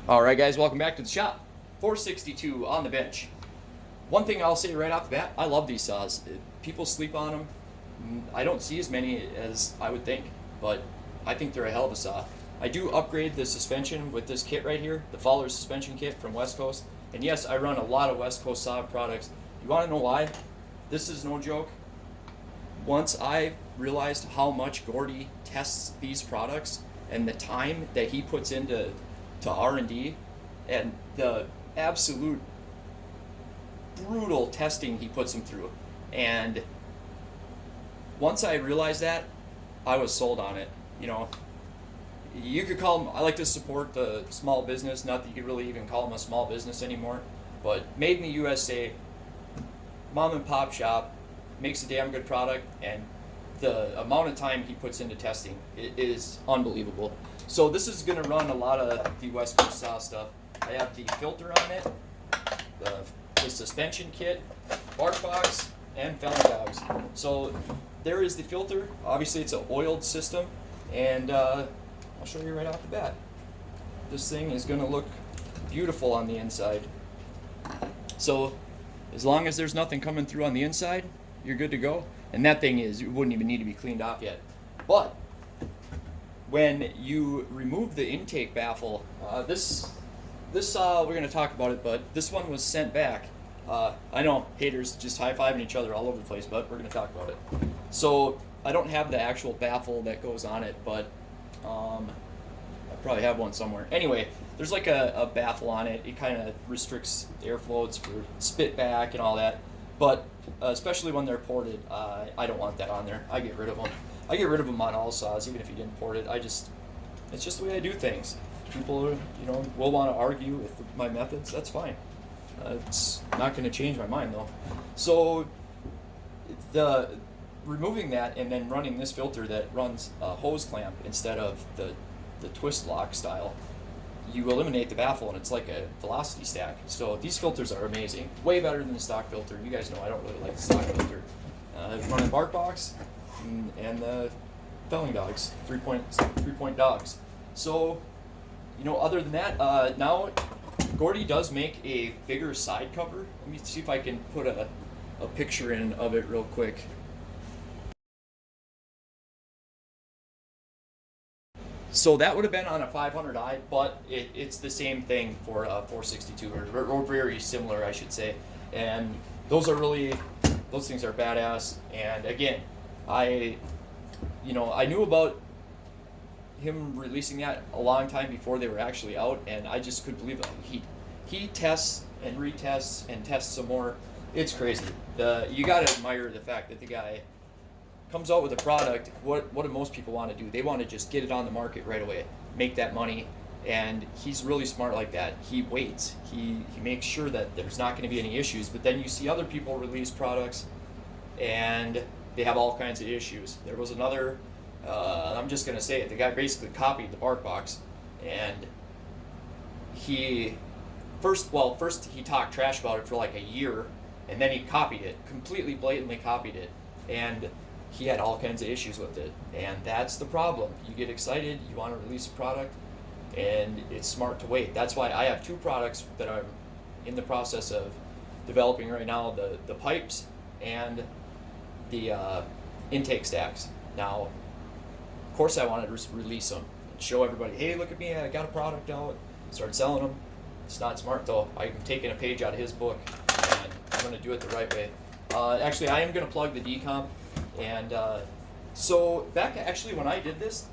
Alright guys, welcome back to the shop. 462 on the bench. One thing I'll say right off the bat, I love these saws. People sleep on them. I don't see as many as I would think, but I think they're a hell of a saw. I do upgrade the suspension with this kit right here, the Fowler suspension kit from Westcoast. And yes, I run a lot of Westcoast Saw products. You want to know why? This is no joke. Once I realized how much Gordy tests these products and the time that he puts into R&D and the absolute brutal testing he puts them through, and once I realized that, I was sold on it. You know, you could call them, I like to support the small business, not that you could really even call them a small business anymore, but made in the USA, mom and pop shop, makes a damn good product, and the amount of time he puts into testing is unbelievable. So this is going to run a lot of the Westcoast Saw stuff. I have the filter on it, the suspension kit, bark box, and felling dogs. So there is the filter. Obviously it's an oiled system, and I'll show you right off the bat. This thing is going to look beautiful on the inside. So as long as there's nothing coming through on the inside, you're good to go. And that thing it wouldn't even need to be cleaned off yet. But when you remove the intake baffle, this saw, we're going to talk about it, but this one was sent back. I know haters just high-fiving each other all over the place, but we're going to talk about it. So I don't have the actual baffle that goes on it, but I probably have one somewhere. Anyway, there's like a baffle on it. It kind of restricts airflow. It's for spit back and all that. But especially when they're ported, I don't want that on there. I get rid of them. I get rid of them on all saws, even if you didn't port it. It's just the way I do things. People, will want to argue with my methods. That's fine. It's not going to change my mind though. So the removing that and then running this filter that runs a hose clamp instead of the twist lock style, you eliminate the baffle and it's like a velocity stack. So these filters are amazing. Way better than the stock filter. You guys know I don't really like the stock filter. Running bark box and the felling dogs, three point dogs. So, other than that, now Gordy does make a bigger side cover. Let me see if I can put a picture in of it real quick. So that would have been on a 500i, but it's the same thing for a 462, or very similar, I should say. And those things are badass. And again, I knew about him releasing that a long time before they were actually out, and I just couldn't believe it. He tests and retests and tests some more. It's crazy. You gotta admire the fact that the guy comes out with a product. What do most people want to do? They want to just get it on the market right away, make that money, and he's really smart like that. He waits. He makes sure that there's not going to be any issues. But then you see other people release products, and they have all kinds of issues. There was another. I'm just going to say it. The guy basically copied the bark box, and first he talked trash about it for like a year, and then he copied it, completely blatantly copied it, and he had all kinds of issues with it. And that's the problem. You get excited, you want to release a product, and it's smart to wait. That's why I have two products that I'm in the process of developing right now, the pipes and the intake stacks. Now, of course I wanted to release them and show everybody, hey, look at me, I got a product out, start selling them. It's not smart though. I'm taking a page out of his book, and I'm going to do it the right way. Actually, I am going to plug the decomp. And so back actually when I did this,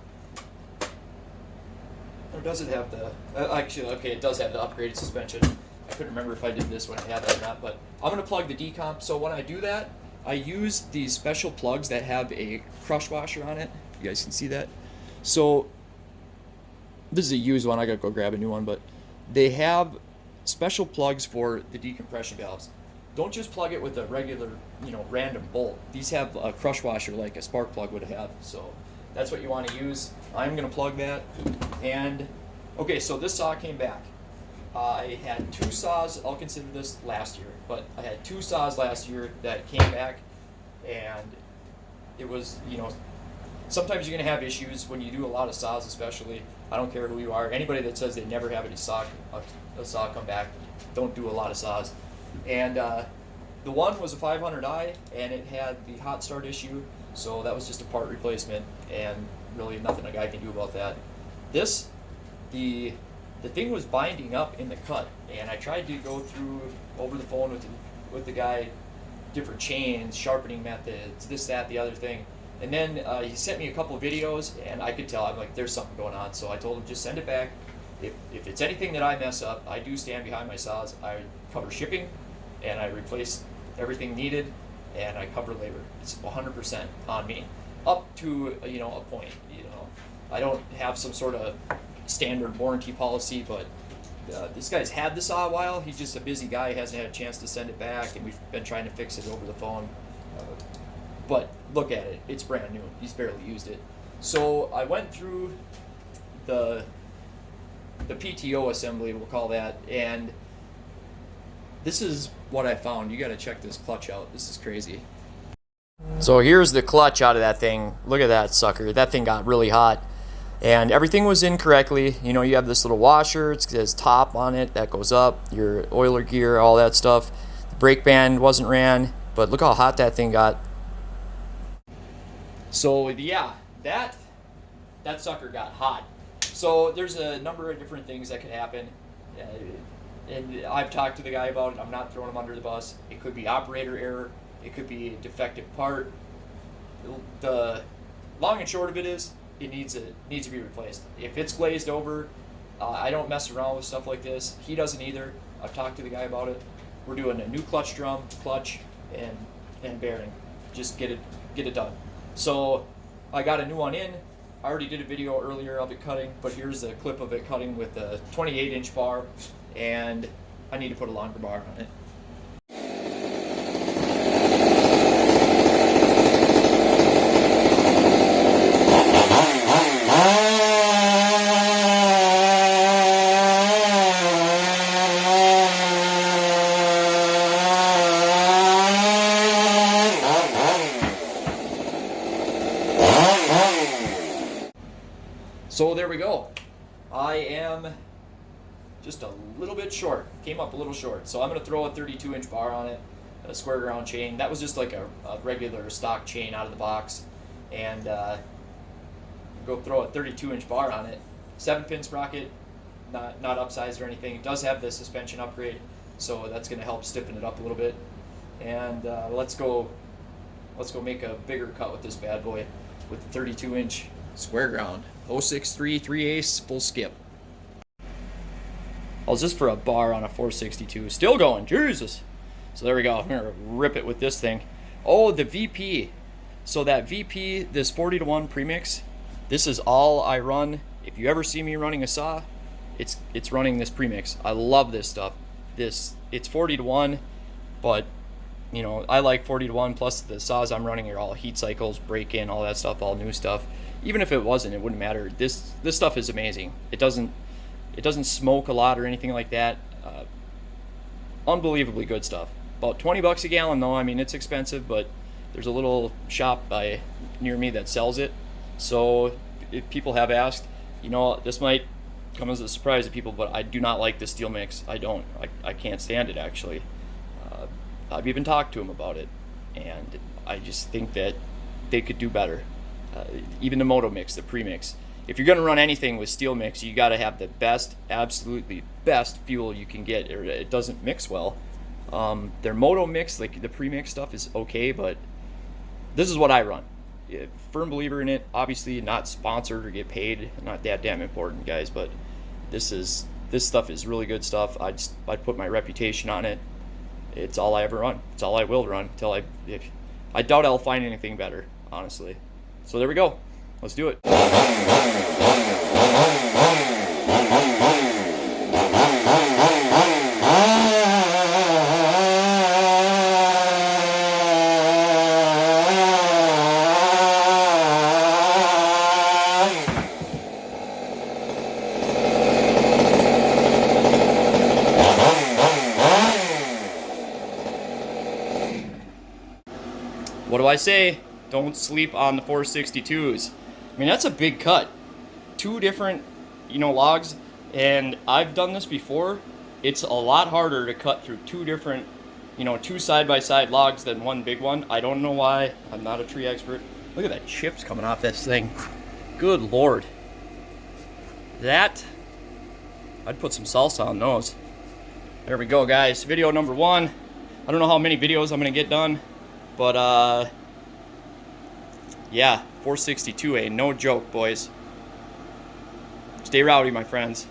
or does it have the, it does have the upgraded suspension. I couldn't remember if I did this when I had that or not, but I'm going to plug the decomp. So when I do that, I use these special plugs that have a crush washer on it. You guys can see that. So this is a used one. I got to go grab a new one, but they have special plugs for the decompression valves. Don't just plug it with a regular, random bolt. These have a crush washer like a spark plug would have. So that's what you want to use. I'm going to plug that. And, okay, so this saw came back. I had two saws, I'll consider this last year, but I had two saws last year that came back, and it was, sometimes you're going to have issues when you do a lot of saws especially. I don't care who you are. Anybody that says they never have a saw come back, don't do a lot of saws. And the one was a 500i, and it had the hot start issue, so that was just a part replacement, and really nothing a guy can do about that. This, the thing was binding up in the cut, and I tried to go through over the phone with the guy, different chains, sharpening methods, this, that, the other thing. And then he sent me a couple of videos, and I could tell, I'm like, there's something going on. So I told him, just send it back. If it's anything that I mess up, I do stand behind my saws. I cover shipping, and I replace everything needed, and I cover labor. It's 100% on me, up to a point. I don't have some sort of standard warranty policy, but this guy's had the saw a while. He's just a busy guy. He hasn't had a chance to send it back, and we've been trying to fix it over the phone. But look at it, it's brand new. He's barely used it. So I went through the PTO assembly, we'll call that, and this is what I found. You gotta check this clutch out. This is crazy. So here's the clutch out of that thing. Look at that sucker. That thing got really hot, and everything was in correctly. You have this little washer. It says top on it. That goes up. Your oiler gear, all that stuff. The brake band wasn't ran, but look how hot that thing got. So yeah, that sucker got hot. So there's a number of different things that could happen, and I've talked to the guy about it. I'm not throwing him under the bus. It could be operator error. It could be a defective part. The long and short of it is, it needs to be replaced. If it's glazed over, I don't mess around with stuff like this. He doesn't either. I've talked to the guy about it. We're doing a new clutch drum, clutch, and bearing. Just get it done. So I got a new one in. I already did a video earlier of it cutting, but here's a clip of it cutting with a 28-inch bar, and I need to put a longer bar on it. So there we go. I am just a little bit short. Came up a little short. So I'm going to throw a 32-inch bar on it, a square ground chain. That was just like a regular stock chain out of the box. And go throw a 32-inch bar on it. 7-pin sprocket, not upsized or anything. It does have the suspension upgrade, so that's going to help stiffen it up a little bit. And let's go make a bigger cut with this bad boy with the 32-inch square ground. 063 3/8 full skip. I was just for a bar on a 462. Still going, Jesus. So there we go. I'm gonna rip it with this thing. Oh, the VP. So that VP, this 40-to-1 premix, this is all I run. If you ever see me running a saw, it's running this premix. I love this stuff. It's 40-to-1, but I like 40-to-1, plus the saws I'm running are all heat cycles, break-in, all that stuff, all new stuff. Even if it wasn't, it wouldn't matter. This stuff is amazing. It doesn't smoke a lot or anything like that. Unbelievably good stuff. About $20 a gallon though. I mean, it's expensive, but there's a little shop near me that sells it. So if people have asked, this might come as a surprise to people, but I do not like the Stihl mix. I don't. I can't stand it, actually. I've even talked to them about it, and I just think that they could do better. Even the Moto mix, the premix. If you're going to run anything with Stihl mix, you got to have the best, absolutely best fuel you can get, or it doesn't mix well. Their Moto mix, like the premix stuff, is okay, but this is what I run. Firm believer in it. Obviously, not sponsored or get paid. Not that damn important, guys. But this stuff is really good stuff. I'd put my reputation on it. It's all I ever run. It's all I will run until I doubt I'll find anything better, honestly. So there we go. Let's do it. What do I say? Don't sleep on the 462s. I mean, that's a big cut. Two different, logs, and I've done this before. It's a lot harder to cut through two different, two side-by-side logs than one big one. I don't know why. I'm not a tree expert. Look at that chips coming off this thing. Good Lord. That, I'd put some salsa on those. There we go, guys. Video number 1. I don't know how many videos I'm going to get done, but, yeah, 462, no joke, boys. Stay rowdy, my friends.